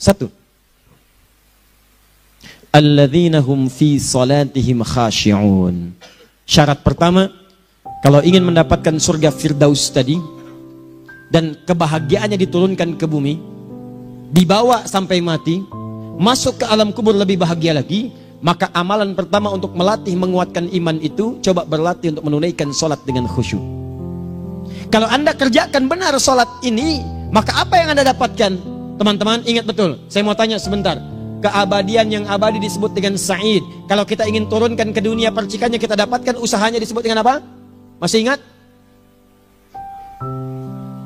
Satu, alladzina hum fi salatihim khashi'un. Syarat pertama, kalau ingin mendapatkan surga Firdaus tadi dan kebahagiaannya diturunkan ke bumi, dibawa sampai mati, masuk ke alam kubur lebih bahagia lagi, maka amalan pertama untuk melatih menguatkan iman itu, coba berlatih untuk menunaikan sholat dengan khusyuk. Kalau Anda kerjakan benar sholat ini, maka apa yang Anda dapatkan? Teman-teman ingat betul, saya mau tanya sebentar. Keabadian yang abadi disebut dengan sa'id. Kalau kita ingin turunkan ke dunia percikannya kita dapatkan, usahanya disebut dengan apa? Masih ingat?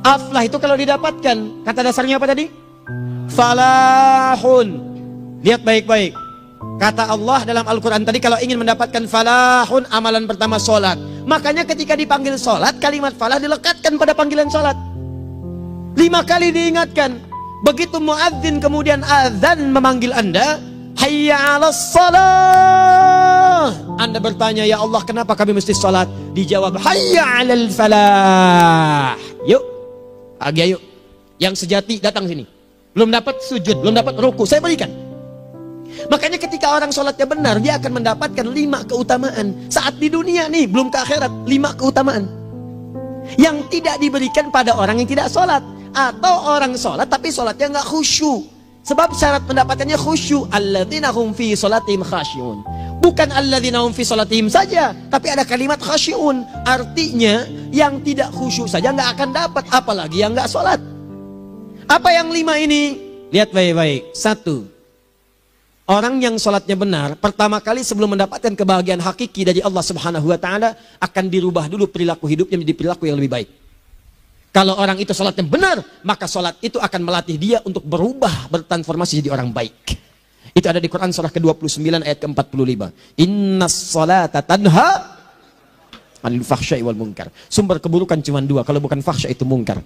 Aflah itu kalau didapatkan, kata dasarnya apa tadi? Falahun. Lihat baik-baik. Kata Allah dalam Al-Quran tadi, kalau ingin mendapatkan falahun, amalan pertama sholat. Makanya ketika dipanggil sholat, kalimat falah dilekatkan pada panggilan sholat. 5 kali diingatkan. Begitu muadzin kemudian azan memanggil Anda, hayya 'alas shalah. Anda bertanya, ya Allah kenapa kami mesti sholat? Dijawab, hayya 'alal falah. Yuk, pagi yuk. Yang sejati datang sini. Belum dapat sujud, belum dapat ruku, saya berikan. Makanya ketika orang sholatnya benar, dia akan mendapatkan 5 keutamaan. Saat di dunia nih, belum ke akhirat, 5 keutamaan yang tidak diberikan pada orang yang tidak sholat. Atau orang sholat tapi sholatnya nggak khusyuk. Sebab syarat mendapatkannya khusyuk. Alladzina hum fi sholatihim khasyi'un. Bukan alladzina hum fi sholatihim saja, tapi ada kalimat khasyi'un. Artinya yang tidak khusyuk saja nggak akan dapat, apalagi yang nggak sholat. Apa yang 5 ini? Lihat baik-baik. 1, orang yang sholatnya benar, pertama kali sebelum mendapatkan kebahagiaan hakiki dari Allah Subhanahu wa Ta'ala, akan dirubah dulu perilaku hidupnya menjadi perilaku yang lebih baik. Kalau orang itu sholatnya benar, maka sholat itu akan melatih dia untuk berubah, bertransformasi jadi orang baik. Itu ada di Quran surah ke-29 ayat ke-45. Innas sholata tanha anil fahsya'i wal munkar. Sumber keburukan cuma 2, kalau bukan fahsya itu munkar.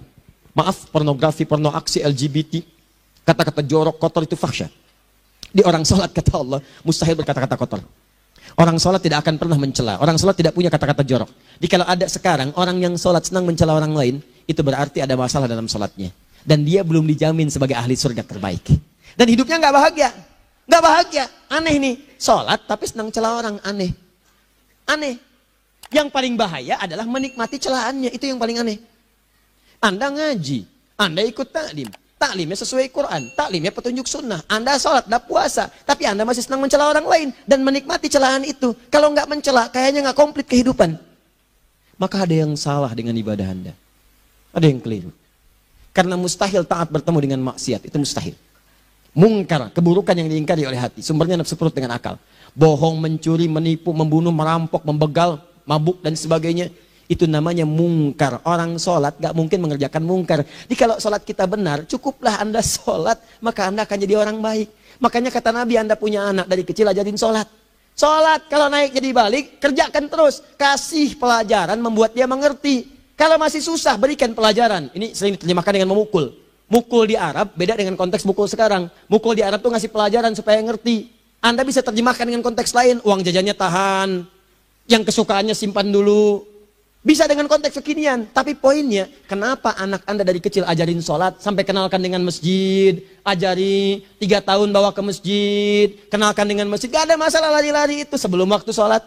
Maaf, pornografi, porno aksi, LGBT, kata-kata jorok, kotor itu fahsya. Di orang sholat kata Allah, mustahil berkata-kata kotor. Orang sholat tidak akan pernah mencela. Orang sholat tidak punya kata-kata jorok. Jadi kalau ada sekarang orang yang sholat senang mencela orang lain, itu berarti ada masalah dalam sholatnya. Dan dia belum dijamin sebagai ahli surga terbaik. Dan hidupnya nggak bahagia. Nggak bahagia. Aneh nih. Sholat tapi senang celah orang. Aneh. Aneh. Yang paling bahaya adalah menikmati celahannya. Itu yang paling aneh. Anda ngaji. Anda ikut taklim. Taklimnya sesuai Quran. Taklimnya petunjuk sunnah. Anda sholat, Anda puasa. Tapi Anda masih senang mencela orang lain. Dan menikmati celahan itu. Kalau nggak mencela, kayaknya nggak komplit kehidupan. Maka ada yang salah dengan ibadah Anda. Ada yang keliru. Karena mustahil taat bertemu dengan maksiat. Itu mustahil. Mungkar, keburukan yang diingkari oleh hati. Sumbernya nafsu perut dengan akal. Bohong, mencuri, menipu, membunuh, merampok, membegal, mabuk dan sebagainya. Itu namanya mungkar. Orang sholat gak mungkin mengerjakan mungkar. Jadi kalau sholat kita benar, cukuplah Anda sholat, maka Anda akan jadi orang baik. Makanya kata Nabi, Anda punya anak dari kecil ajarin sholat. Sholat kalau naik jadi balik, kerjakan terus. Kasih pelajaran membuat dia mengerti. Kalau masih susah, berikan pelajaran. Ini sering diterjemahkan dengan memukul. Mukul di Arab beda dengan konteks mukul sekarang. Mukul di Arab tuh ngasih pelajaran supaya ngerti. Anda bisa terjemahkan dengan konteks lain. Uang jajannya tahan. Yang kesukaannya simpan dulu. Bisa dengan konteks kekinian. Tapi poinnya, kenapa anak Anda dari kecil ajarin sholat, sampai kenalkan dengan masjid. Ajari 3 tahun bawa ke masjid. Kenalkan dengan masjid. Gak ada masalah lari-lari itu sebelum waktu sholat.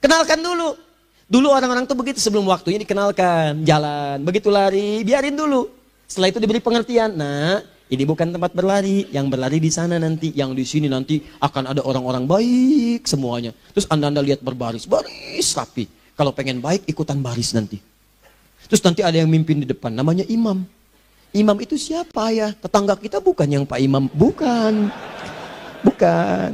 Kenalkan dulu. Dulu orang-orang tuh begitu, sebelum waktunya dikenalkan, jalan, begitu lari, biarin dulu. Setelah itu diberi pengertian, nah ini bukan tempat berlari, yang berlari di sana nanti, yang di sini nanti akan ada orang-orang baik semuanya. Terus anda lihat berbaris, baris rapi. Kalau pengen baik, ikutan baris nanti. Terus nanti ada yang mimpin di depan, namanya imam. Imam itu siapa ya? Tetangga kita bukan yang Pak Imam, bukan. Bukan.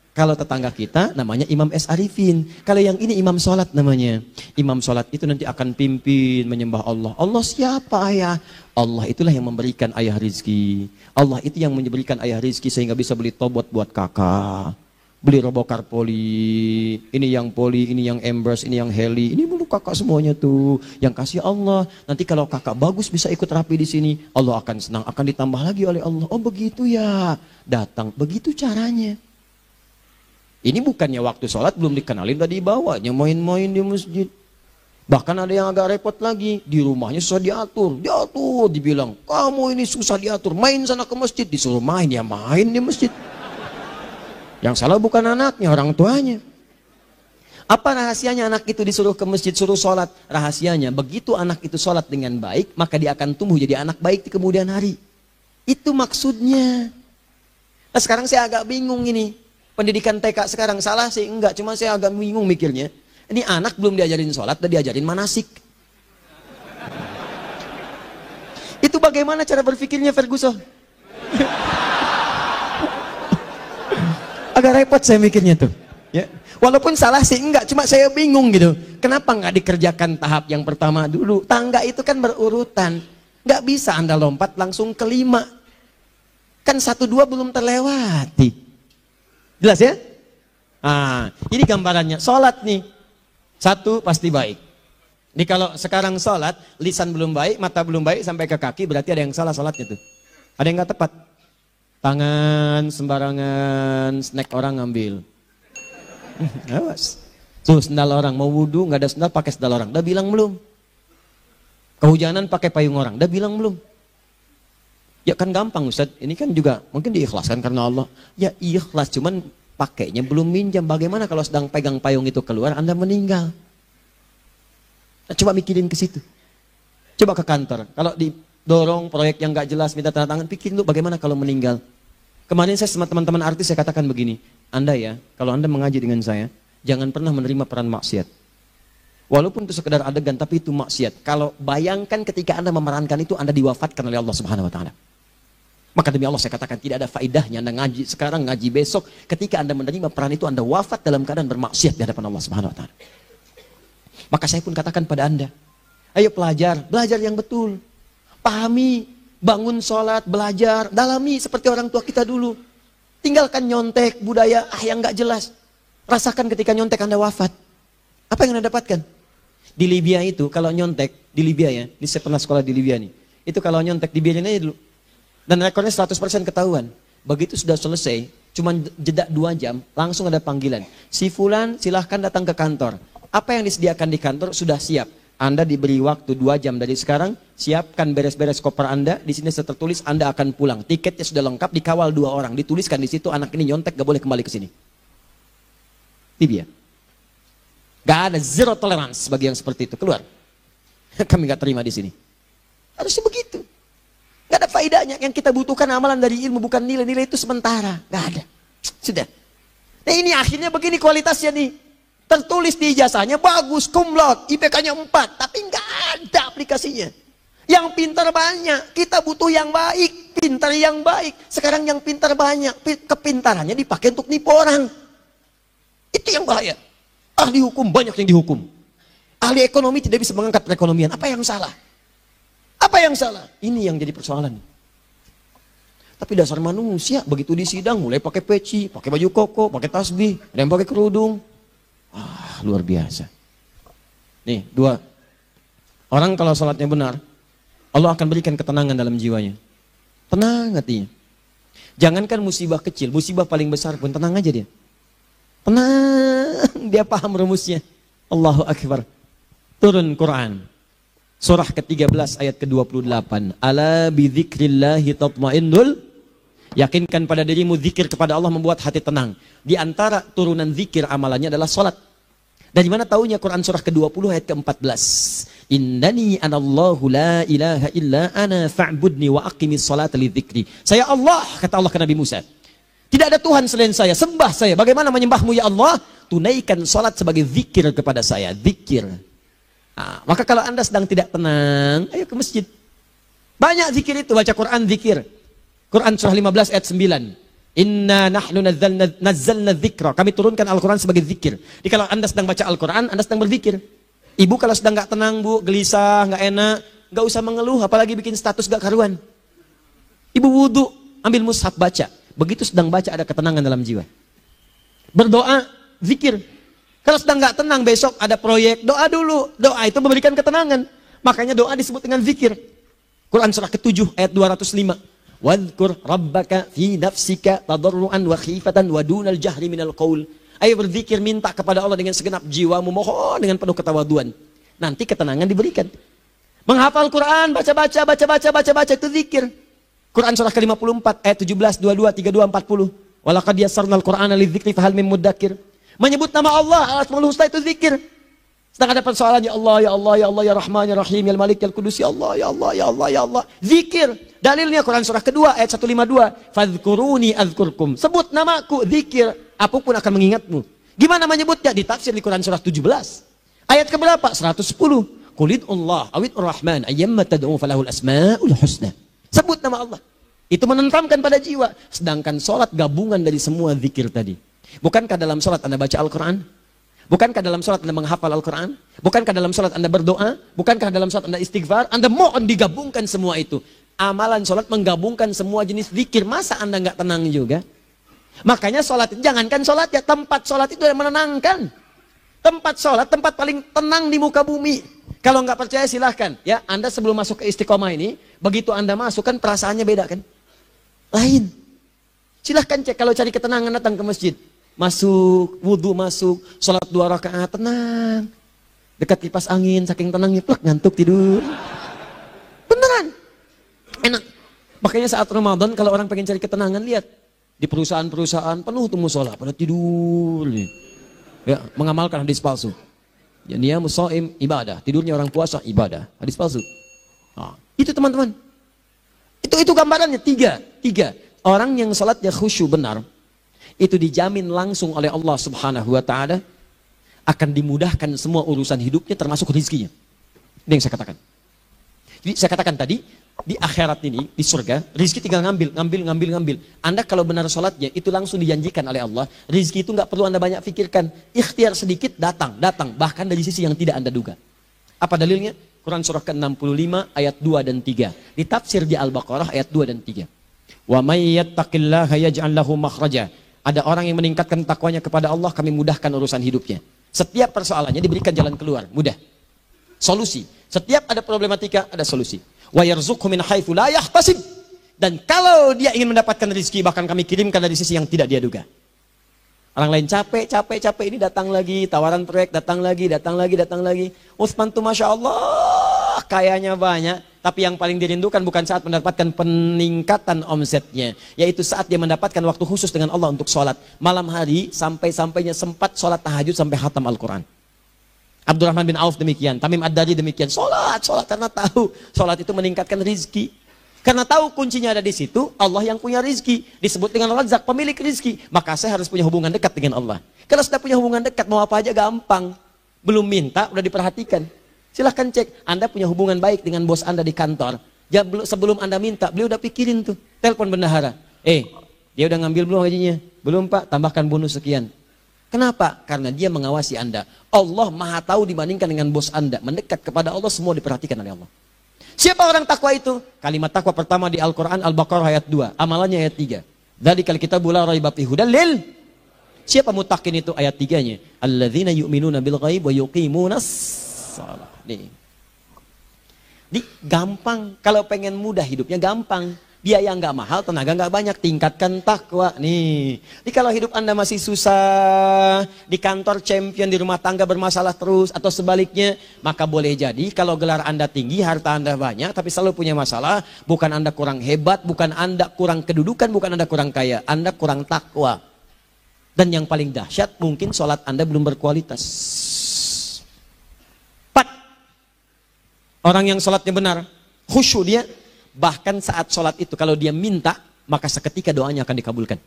Kalau tetangga kita namanya Imam S. Arifin. Kalau yang ini imam sholat namanya. Imam sholat itu nanti akan pimpin menyembah Allah. Allah siapa ayah? Allah itulah yang memberikan ayah rizki. Allah itu yang memberikan ayah rizki sehingga bisa beli tobot buat kakak. Beli robokar poli. Ini yang poli, ini yang embers, ini yang heli. Ini dulu kakak semuanya tuh. Yang kasih Allah. Nanti kalau kakak bagus bisa ikut rapi di sini. Allah akan senang, akan ditambah lagi oleh Allah. Oh begitu ya. Datang, begitu caranya. Ini bukannya waktu sholat belum dikenalin tadi bawanya main-main di masjid. Bahkan ada yang agak repot lagi, di rumahnya susah diatur, dibilang, kamu ini susah diatur, main sana ke masjid, disuruh main, ya main di masjid. Yang salah bukan anaknya, orang tuanya. Apa rahasianya anak itu disuruh ke masjid, suruh sholat? Rahasianya, begitu anak itu sholat dengan baik, maka dia akan tumbuh jadi anak baik di kemudian hari. Itu maksudnya. Nah sekarang saya agak bingung ini. Pendidikan TK sekarang salah sih? Enggak, cuma saya agak bingung mikirnya. Ini anak belum diajarin sholat, udah diajarin manasik. Itu bagaimana cara berpikirnya Ferguson? Agak repot saya mikirnya tuh. Ya. Walaupun salah sih enggak, cuma saya bingung gitu. Kenapa nggak dikerjakan tahap yang pertama dulu? Tangga itu kan berurutan. Nggak bisa Anda lompat langsung ke 5. Kan 1, 2 belum terlewati. Jelas ya? Nah, ini gambarannya. Sholat nih. 1 pasti baik. Jadi kalau sekarang sholat, lisan belum baik, mata belum baik, sampai ke kaki, berarti ada yang salah sholatnya tuh. Ada yang nggak tepat. Tangan sembarangan, snack orang ngambil. Awas. Tuh sendal orang, mau wudhu nggak ada sendal, pakai sendal orang. Udah bilang belum? Kehujanan pakai payung orang. Udah bilang belum? Ya kan gampang Ustaz. Ini kan juga mungkin diikhlaskan karena Allah. Ya ikhlas, cuman pakainya belum minjam. Bagaimana kalau sedang pegang payung itu keluar, Anda meninggal? Nah, coba mikirin ke situ. Coba ke kantor. Kalau didorong proyek yang nggak jelas, minta tanda tangan, pikirin dulu bagaimana kalau meninggal. Kemarin saya sama teman-teman artis saya katakan begini. Anda ya, kalau Anda mengaji dengan saya, jangan pernah menerima peran maksiat. Walaupun itu sekedar adegan, tapi itu maksiat. Kalau bayangkan ketika Anda memerankan itu, Anda diwafatkan oleh Allah Subhanahu Wa Taala. Maka demi Allah saya katakan tidak ada faedahnya Anda ngaji sekarang, ngaji besok. Ketika Anda menerima peran itu, Anda wafat dalam keadaan bermaksiat di hadapan Allah Subhanahu Wa Taala. Maka saya pun katakan pada Anda, ayo belajar yang betul. Pahami, bangun sholat, belajar, dalami seperti orang tua kita dulu. Tinggalkan nyontek, budaya yang gak jelas. Rasakan ketika nyontek Anda wafat. Apa yang Anda dapatkan? Di Libya itu, kalau nyontek, di Libya ya, ini saya pernah sekolah di Libya nih. Itu kalau nyontek, dibiarin aja dulu. Dan rekornya 100% ketahuan. Begitu sudah selesai, cuma jeda 2 jam, langsung ada panggilan. Si Fulan silahkan datang ke kantor. Apa yang disediakan di kantor sudah siap. Anda diberi waktu 2 jam dari sekarang, siapkan beres-beres koper Anda, di sini sudah tertulis Anda akan pulang. Tiketnya sudah lengkap, dikawal 2 orang, dituliskan di situ anak ini nyontek gak boleh kembali ke sini. Libya. Gak ada, zero tolerance bagi yang seperti itu, keluar. Kami gak terima di sini. Harusnya begitu. Gak ada faedahnya, yang kita butuhkan amalan dari ilmu, bukan nilai-nilai itu sementara. Gak ada. Sudah. Nah ini akhirnya begini kualitasnya nih. Tertulis di ijazahnya bagus, cum laude, IPK-nya 4, tapi nggak ada aplikasinya. Yang pintar banyak, kita butuh yang baik, pintar yang baik. Sekarang yang pintar banyak, kepintarannya dipakai untuk nipu orang. Itu yang bahaya. Ahli hukum banyak yang dihukum. Ahli ekonomi tidak bisa mengangkat perekonomian. Apa yang salah? Apa yang salah? Ini yang jadi persoalan. Tapi dasar manusia, begitu di sidang mulai pakai peci, pakai baju koko, pakai tasbih, ada yang pakai kerudung. Luar biasa. Nih, 2. Orang kalau sholatnya benar, Allah akan berikan ketenangan dalam jiwanya. Tenang hatinya. Jangankan musibah kecil, musibah paling besar pun tenang aja dia. Tenang, dia paham rumusnya. Allahu Akbar. Turun Quran. Surah ke-13 ayat ke-28. Ala bidzikrillahi tatmainnul. Yakinkan pada dirimu, zikir kepada Allah membuat hati tenang. Di antara turunan zikir amalannya adalah sholat. Dari mana taunya? Quran surah ke-20 ayat ke-14. Innani anallahu la ilaha illa ana fa'budni wa aqimis salata lidzikri. Saya Allah, kata Allah ke Nabi Musa. Tidak ada Tuhan selain saya, sembah saya. Bagaimana menyembahmu ya Allah? Tunaikan sholat sebagai zikir kepada saya. Zikir. Nah, maka kalau Anda sedang tidak tenang, ayo ke masjid. Banyak zikir itu, baca Quran zikir. Quran surah 15 ayat 9. Inna nahnu nazzalna dzikra. Kami turunkan Al-Quran sebagai zikir. Jadi kalau Anda sedang baca Al-Quran, Anda sedang berzikir. Ibu kalau sedang gak tenang, Bu, gelisah, gak enak, gak usah mengeluh, apalagi bikin status gak karuan. Ibu wudu, ambil mushaf baca. Begitu sedang baca ada ketenangan dalam jiwa. Berdoa, zikir. Kalau sedang gak tenang, besok ada proyek, doa dulu. Doa itu memberikan ketenangan. Makanya doa disebut dengan zikir. Quran surah ke-7 ayat 205. Wadhkur rabbaka fi nafsika tadarruan wa khifatan wa dunal jahri minal qaul. Ayo berzikir, minta kepada Allah dengan segenap jiwamu, mohon dengan penuh ketawaduan. nanti ketenangan diberikan. Menghafal Quran, baca itu zikir. Quran surah ke-54 ayat 17, 22, 32, 40. Walaqad yassarnal Qur'ana lidzikri fahal mim muddakir. Menyebut nama Allah, Al-Asmaul Husna itu zikir. Sedang ada persoalan, ya Allah, ya Allah, ya Allah, ya Rahman, ya Rahim, ya Malik, ya Qudus, ya Allah, ya Allah, ya Allah, ya Allah. Zikir. Dalilnya Quran surah kedua ayat 152. Fadhkuruni azkurkum. Sebut namaku, zikir. Apapun akan mengingatmu. Gimana menyebutnya? Ditafsir di Quran surah 17. Ayat keberapa? 110. Qulidullah awid rahman ayyamma tad'u falahul asmaul husna. Sebut nama Allah. Itu menentramkan pada jiwa. Sedangkan sholat gabungan dari semua zikir tadi. Bukankah dalam sholat Anda baca Al-Quran? Bukankah dalam sholat Anda menghafal Al-Quran? Bukankah dalam sholat Anda berdoa? Bukankah dalam sholat Anda istighfar? Anda mohon digabungkan semua itu. Amalan sholat menggabungkan semua jenis zikir. Masa Anda nggak tenang juga? Makanya sholat, jangankan sholat ya, tempat sholat itu yang menenangkan. Tempat sholat, tempat paling tenang di muka bumi. Kalau nggak percaya silahkan. Ya, Anda sebelum masuk ke Istiqomah ini, begitu Anda masuk kan perasaannya beda kan? Lain. Silahkan cek kalau cari ketenangan datang ke masjid. Masuk, wudhu masuk, sholat 2 rakaat, tenang. Dekat kipas angin, saking tenangnya, plak, ngantuk tidur. Beneran. Enak. Makanya saat Ramadan kalau orang pengen cari ketenangan, lihat. Di perusahaan-perusahaan penuh tuh musola, pada tidur. Ya, mengamalkan hadis palsu. Ya, dia musoim ibadah, tidurnya orang puasa ibadah, hadis palsu. Nah, itu teman-teman. Itu gambarannya tiga. Orang yang salatnya khusyuk benar, itu dijamin langsung oleh Allah Subhanahu wa taala akan dimudahkan semua urusan hidupnya termasuk rezekinya. Ini yang saya katakan. Jadi saya katakan tadi, di akhirat ini, di surga, rezeki tinggal ngambil. Anda kalau benar sholatnya, itu langsung dijanjikan oleh Allah. Rezeki itu nggak perlu Anda banyak pikirkan. Ikhtiar sedikit, datang. Bahkan dari sisi yang tidak Anda duga. Apa dalilnya? Quran surah ke-65 ayat 2 dan 3. Ditafsir di Al-Baqarah ayat 2 dan 3. Wa may yattaqillaha yaj'al lahu makhraja. Ada orang yang meningkatkan takwanya kepada Allah, kami mudahkan urusan hidupnya. Setiap persoalannya diberikan jalan keluar, mudah. Solusi. Setiap ada problematika, ada solusi. Wa yarzuqhu min haitsu la yahtasib. Dan kalau dia ingin mendapatkan rezeki, bahkan kami kirimkan dari sisi yang tidak dia duga. Orang lain capek ini datang lagi, tawaran proyek datang lagi. Utsman tuh Masya Allah, kayanya banyak. Tapi yang paling dirindukan bukan saat mendapatkan peningkatan omsetnya, yaitu saat dia mendapatkan waktu khusus dengan Allah untuk sholat. Malam hari sampai-sampainya sempat sholat tahajud sampai khatam Al-Quran. Abdurrahman bin Auf demikian, Tamim Ad-Dari demikian. Sholat karena tahu sholat itu meningkatkan rizki. Karena tahu kuncinya ada di situ, Allah yang punya rizki. Disebut dengan Razak, pemilik rizki. Maka saya harus punya hubungan dekat dengan Allah. Kalau sudah punya hubungan dekat, mau apa aja gampang. Belum minta, udah diperhatikan. Silahkan cek, Anda punya hubungan baik dengan bos Anda di kantor. Ya, sebelum Anda minta, beliau udah pikirin tuh. Telepon bendahara. Dia udah ngambil belum gajinya? Belum Pak, tambahkan bonus sekian. Kenapa? Karena dia mengawasi Anda. Allah maha tahu dibandingkan dengan bos Anda. Mendekat kepada Allah, semua diperhatikan oleh Allah. Siapa orang takwa itu? Kalimat takwa pertama di Al-Quran, Al-Baqarah ayat 2. Amalannya ayat 3. Dzalikal kitabu la raiba fihi hudal lil. Siapa mutakin itu? Ayat 3-nya. Alladzina yu'minuna bil ghaib wa yuqimunas shalah. Nih, gampang. Kalau pengen mudah hidupnya gampang. Biaya nggak mahal, tenaga nggak banyak. Tingkatkan takwa. Nih, kalau hidup Anda masih susah, di kantor champion, di rumah tangga bermasalah terus, atau sebaliknya, maka boleh jadi kalau gelar Anda tinggi, harta Anda banyak, tapi selalu punya masalah. Bukan Anda kurang hebat, bukan Anda kurang kedudukan, bukan Anda kurang kaya, Anda kurang takwa. Dan yang paling dahsyat, mungkin sholat Anda belum berkualitas. Orang yang sholatnya benar, khusyuk dia, bahkan saat sholat itu kalau dia minta, maka seketika doanya akan dikabulkan.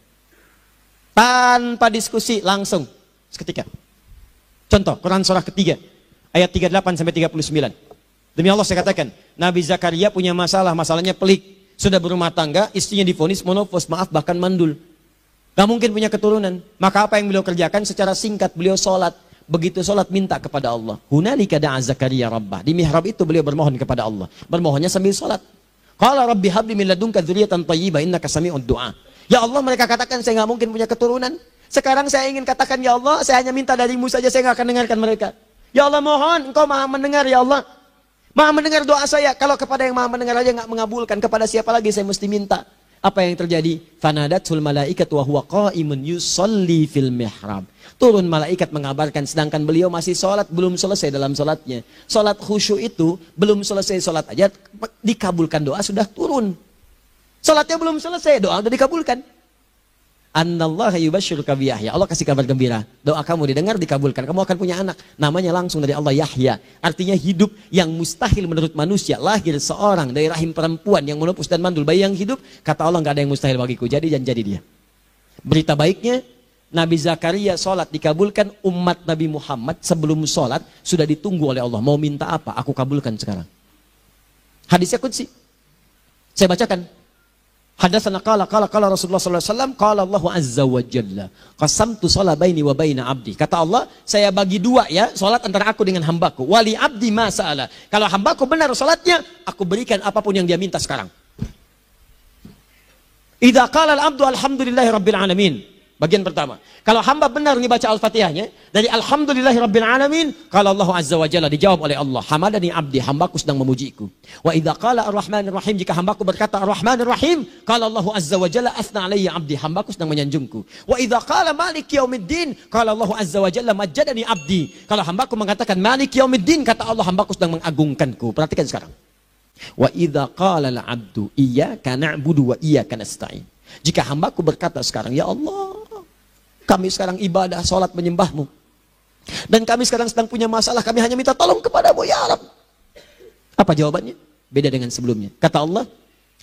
Tanpa diskusi, langsung seketika. Contoh, Quran surah ketiga, ayat 38 sampai 39. Demi Allah saya katakan, Nabi Zakaria punya masalah, masalahnya pelik. Sudah berumah tangga, istrinya divonis monofos, maaf bahkan mandul. Gak mungkin punya keturunan. Maka apa yang beliau kerjakan? Secara singkat beliau sholat. Begitu sholat minta kepada Allah. Hunalika da'a Zakaria rabbah. Di mihrab itu beliau bermohon kepada Allah. Bermohonnya sambil sholat. Qala rabbi habli min ladunka dzurriyyatan thayyibah innaka sami'ud du'a. Ya Allah, mereka katakan saya nggak mungkin punya keturunan. Sekarang saya ingin katakan ya Allah, saya hanya minta darimu saja, saya nggak akan dengarkan mereka. Ya Allah, mohon engkau maha mendengar ya Allah. Maha mendengar doa saya. Kalau kepada yang maha mendengar aja nggak mengabulkan, kepada siapa lagi saya mesti minta? Apa yang terjadi? Fanadatul malaikat wa huwa qa'imun yusalli fil mihrab. Turun malaikat mengabarkan sedangkan beliau masih sholat, belum selesai dalam sholatnya. Sholat khusyuk itu belum selesai sholat aja dikabulkan, doa sudah turun. Sholatnya belum selesai, doa sudah dikabulkan. Annallaha yubashshiruka bi Yahya. Allah kasih kabar gembira. Doa kamu didengar, dikabulkan. Kamu akan punya anak. Namanya langsung dari Allah Yahya. Artinya hidup yang mustahil menurut manusia. Lahir seorang dari rahim perempuan yang menopus dan mandul. Bayi yang hidup, kata Allah nggak ada yang mustahil bagiku. Jadi dan jadi dia. Berita baiknya, Nabi Zakaria sholat dikabulkan. Umat Nabi Muhammad sebelum sholat sudah ditunggu oleh Allah. Mau minta apa? Aku kabulkan sekarang. Hadisnya qudsi. Saya bacakan. Hadatsana qala Rasulullah sallallahu alaihi wasallam qala Allahu azza wa jalla qasamtu shalah baini wa baina abdi. Kata Allah, saya bagi dua ya salat antara aku dengan hambaku. Wali abdi ma sa'ala. Kalau hambaku benar salatnya, aku berikan apapun yang dia minta sekarang. Idza qala al-abdu alhamdulillahi rabbil alamin. Bagian pertama, kalau hamba benar membaca Al-Fatihahnya dari alhamdulillahi rabbil alamin, kalau Allah azza wa jalla dijawab oleh Allah, hamadani abdi, hambaku sedang memujiku. Wa idza qala ar-rahmanir rahim, jika hambaku berkata ar-rahmanir rahim, kalau Allah azza wa jalla asna alayya abdi, hambaku sedang menyanjungku. Wa idza qala maliki yaumiddin, kalau Allah azza wa jalla majjadani abdi, kalau hambaku mengatakan maliki yaumiddin, kata Allah hambaku sedang mengagungkanku. Perhatikan sekarang. Wa idza qala al-abdu iyyaka na'budu wa iyyaka nasta'in. Jika hambaku berkata sekarang, ya Allah, kami sekarang ibadah, sholat menyembahmu. Dan kami sekarang sedang punya masalah, kami hanya minta tolong kepadamu, ya Rabb. Apa jawabannya? Beda dengan sebelumnya. Kata Allah,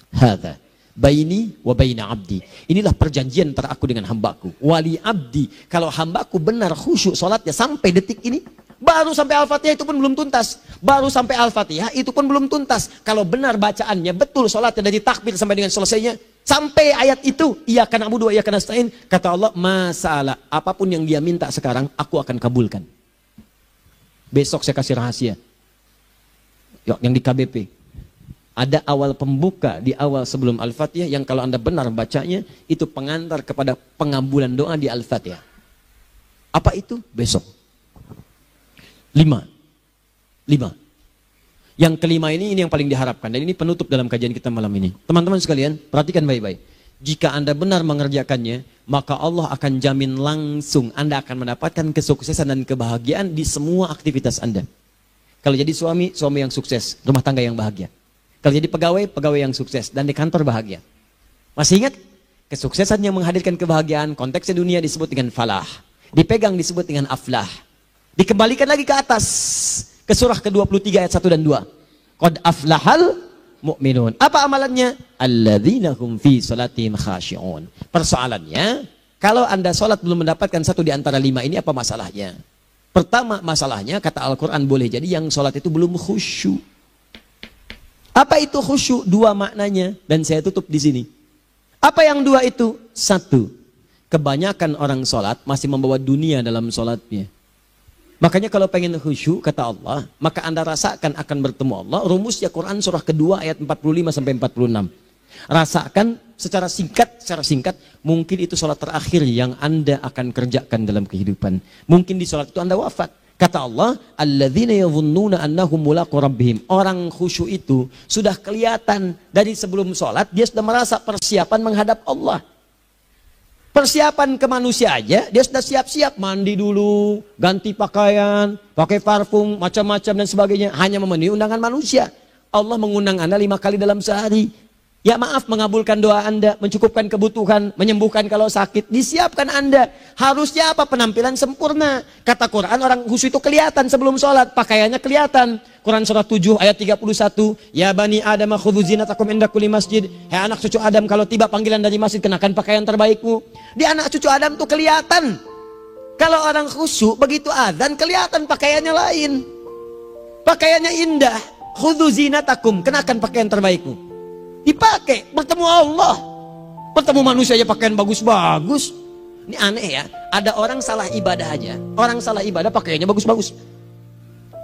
hadza baini wa baina abdi. Inilah perjanjian antara aku dengan hambaku. Wali abdi, kalau hambaku benar khusyuk sholatnya sampai detik ini, baru sampai Al-Fatihah itu pun belum tuntas. Baru sampai Al-Fatihah itu pun belum tuntas. Kalau benar bacaannya, betul sholatnya dari takbir sampai dengan selesainya, sampai ayat itu, iyyaka na'budu wa iyyaka nasta'in, kata Allah, masalah apapun yang dia minta sekarang, aku akan kabulkan. Besok saya kasih rahasia. Yuk, yang di KBP. Ada awal pembuka di awal sebelum Al-Fatihah yang kalau Anda benar bacanya, itu pengantar kepada pengabulan doa di Al-Fatihah. Apa itu? Besok. 5. Yang kelima ini yang paling diharapkan. Dan ini penutup dalam kajian kita malam ini. Teman-teman sekalian, perhatikan baik-baik. Jika Anda benar mengerjakannya, maka Allah akan jamin langsung Anda akan mendapatkan kesuksesan dan kebahagiaan di semua aktivitas Anda. Kalau jadi suami, suami yang sukses, rumah tangga yang bahagia. Kalau jadi pegawai, pegawai yang sukses, dan di kantor bahagia. Masih ingat? Kesuksesan yang menghadirkan kebahagiaan, konteksnya dunia disebut dengan falah. Dipegang disebut dengan aflah. Dikembalikan lagi ke atas. Ke surah ke-23 ayat 1 dan 2. Qad aflahal mu'minun. Apa amalannya? Alladzina hum fi salatihim khashi'un. Persoalannya, kalau Anda salat belum mendapatkan satu di antara 5 ini, apa masalahnya? Pertama masalahnya, kata Al-Quran, boleh jadi yang salat itu belum khusyuk. Apa itu khusyuk? 2 maknanya, dan saya tutup di sini. Apa yang 2 itu? 1, kebanyakan orang salat masih membawa dunia dalam salatnya. Makanya kalau pengen khusyuk, kata Allah, maka Anda rasakan akan bertemu Allah. Rumusnya Quran surah kedua ayat 45 sampai 46. Rasakan secara singkat, mungkin itu sholat terakhir yang Anda akan kerjakan dalam kehidupan. Mungkin di sholat itu Anda wafat. Kata Allah, alladzina yadhunnuna annahum mulaqu rabbihim. Orang khusyuk itu sudah kelihatan dari sebelum sholat, dia sudah merasa persiapan menghadap Allah. Persiapan ke manusia aja, dia sudah siap-siap mandi dulu, ganti pakaian, pakai parfum, macam-macam dan sebagainya. Hanya memenuhi undangan manusia. Allah mengundang Anda 5 kali dalam sehari. Ya maaf, mengabulkan doa Anda, mencukupkan kebutuhan, menyembuhkan kalau sakit. Disiapkan Anda. Harusnya apa? Penampilan sempurna. Kata Quran, orang khusyuk itu kelihatan sebelum sholat. Pakaiannya kelihatan. Quran surah 7 ayat 31. Ya bani Adam khudhu zinatakum inda kulli masjid. Hai anak cucu Adam, kalau tiba panggilan dari masjid, kenakan pakaian terbaikmu. Di anak cucu Adam tuh kelihatan. Kalau orang khusyuk, begitu azan kelihatan pakaiannya lain. Pakaiannya indah. Khudhu zinatakum, kenakan pakaian terbaikmu. Dipakai, bertemu Allah. Bertemu manusia aja pakaian bagus-bagus. Ini aneh ya. Ada orang salah ibadah aja. Orang salah ibadah pakaiannya bagus-bagus.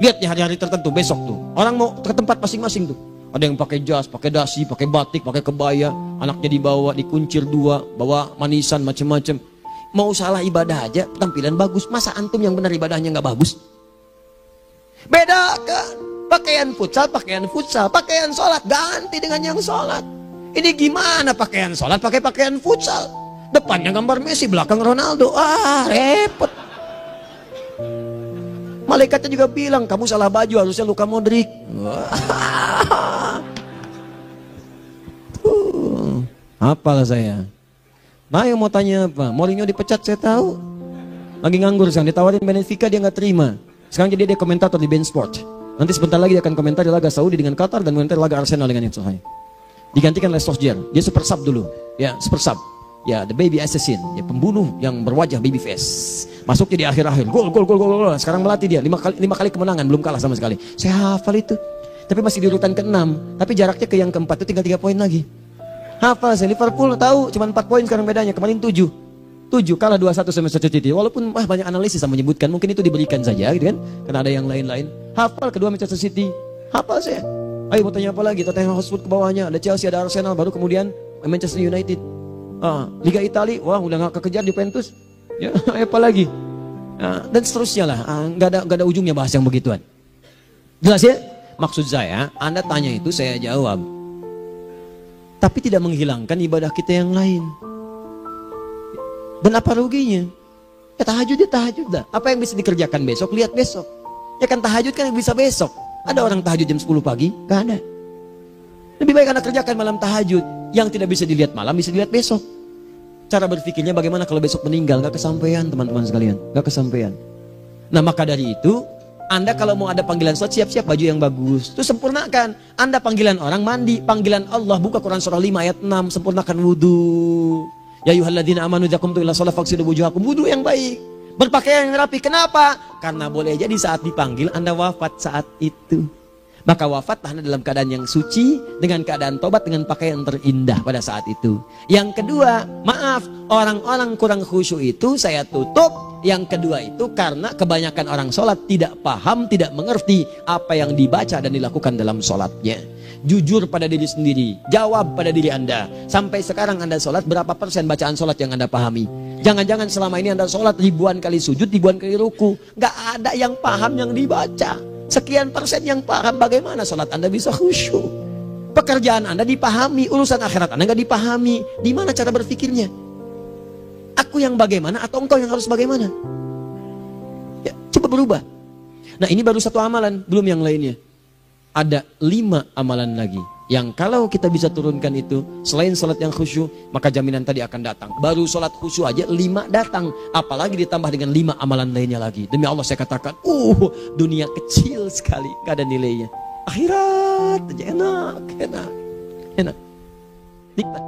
Lihat di hari-hari tertentu, besok tuh. Orang mau ke tempat masing-masing tuh. Ada yang pakai jas, pakai dasi, pakai batik, pakai kebaya. Anaknya dibawa, dikuncir 2, bawa manisan, macam-macam. Mau salah ibadah aja, tampilan bagus. Masa antum yang benar ibadahnya nggak bagus? Bedakan. Pakaian futsal, pakaian sholat, ganti dengan yang sholat. Ini gimana pakaian sholat pakai pakaian futsal? Depannya gambar Messi, belakang Ronaldo. Repot. Malaikatnya juga bilang, kamu salah baju, harusnya Luka Modric. Apalah saya. Nah, yang mau tanya apa? Mourinho dipecat saya tahu. Lagi nganggur sekarang, ditawarin Benfica dia nggak terima. Sekarang jadi dia komentator di BeIN Sport. Nanti sebentar lagi dia akan komentar di laga Saudi dengan Qatar dan komentar laga Arsenal dengan Al Hilal. Digantikan oleh Solskjaer. Dia super sub dulu. Ya, super sub. Ya, the baby assassin, ya pembunuh yang berwajah baby face. Masuknya di akhir-akhir, gol. Sekarang melatih dia 5 kali kemenangan, belum kalah sama sekali. Saya hafal itu. Tapi masih di urutan ke-6, tapi jaraknya ke yang ke-4 itu tinggal 3 poin lagi. Hafal saya, Liverpool tahu cuma 4 poin sekarang bedanya, kemarin 7 kalah 2-1 sama Manchester City. Walaupun banyak analisis yang menyebutkan mungkin itu diberikan saja gitu kan, karena ada yang lain-lain. Hafal kedua Manchester City, hafal saya. Ayo mau tanya apa lagi? Tottenham Hotspur ke bawahnya, ada Chelsea, ada Arsenal, baru kemudian Manchester United. Liga Italia, wah udah gak kekejar Juventus. Ya, apa lagi? Dan seterusnya lah. Gak ada ujungnya bahas yang begituan. Jelas ya? Maksud saya, Anda tanya itu saya jawab. Tapi tidak menghilangkan ibadah kita yang lain. Dan apa ruginya? Ya tahajud dah. Apa yang bisa dikerjakan besok, lihat besok. Ya kan tahajud kan yang bisa besok. Ada orang tahajud jam 10 pagi? Gak ada. Lebih baik Anda kerjakan malam tahajud. Yang tidak bisa dilihat malam, bisa dilihat besok. Cara berpikirnya bagaimana kalau besok meninggal? Gak kesampaian teman-teman sekalian. Gak kesampaian. Nah maka dari itu, Anda kalau mau ada panggilan sholat, siap-siap baju yang bagus. Terus sempurnakan. Anda panggilan orang mandi. Panggilan Allah, buka Quran surah 5 ayat 6. Sempurnakan wudhu. Ya ayyuhalladzina amanu idza qumtum ila shalah faghsilu wujuhakum. Wudhu yang baik. Berpakaian yang rapi. Kenapa? Karena boleh jadi saat dipanggil Anda wafat saat itu. Maka wafatlah Anda dalam keadaan yang suci, dengan keadaan tobat, dengan pakaian terindah pada saat itu. Yang kedua, maaf, orang-orang kurang khusyuk itu saya tutup. Yang kedua itu karena kebanyakan orang sholat tidak paham, tidak mengerti apa yang dibaca dan dilakukan dalam sholatnya. Jujur pada diri sendiri, jawab pada diri Anda. Sampai sekarang Anda sholat, berapa persen bacaan sholat yang Anda pahami? Jangan-jangan selama ini Anda sholat ribuan kali sujud, ribuan kali ruku. Gak ada yang paham yang dibaca. Sekian persen yang paham, bagaimana sholat Anda bisa khusyuk? Pekerjaan Anda dipahami, urusan akhirat Anda gak dipahami. Di mana cara berpikirnya? Aku yang bagaimana atau engkau yang harus bagaimana? Ya, coba berubah. Nah ini baru satu amalan, belum yang lainnya. Ada 5 amalan lagi. Yang kalau kita bisa turunkan itu, selain sholat yang khusyuk, maka jaminan tadi akan datang. Baru sholat khusyuk aja 5 datang. Apalagi ditambah dengan 5 amalan lainnya lagi. Demi Allah saya katakan, dunia kecil sekali, gak ada nilainya. Akhirat aja enak. Nikmat.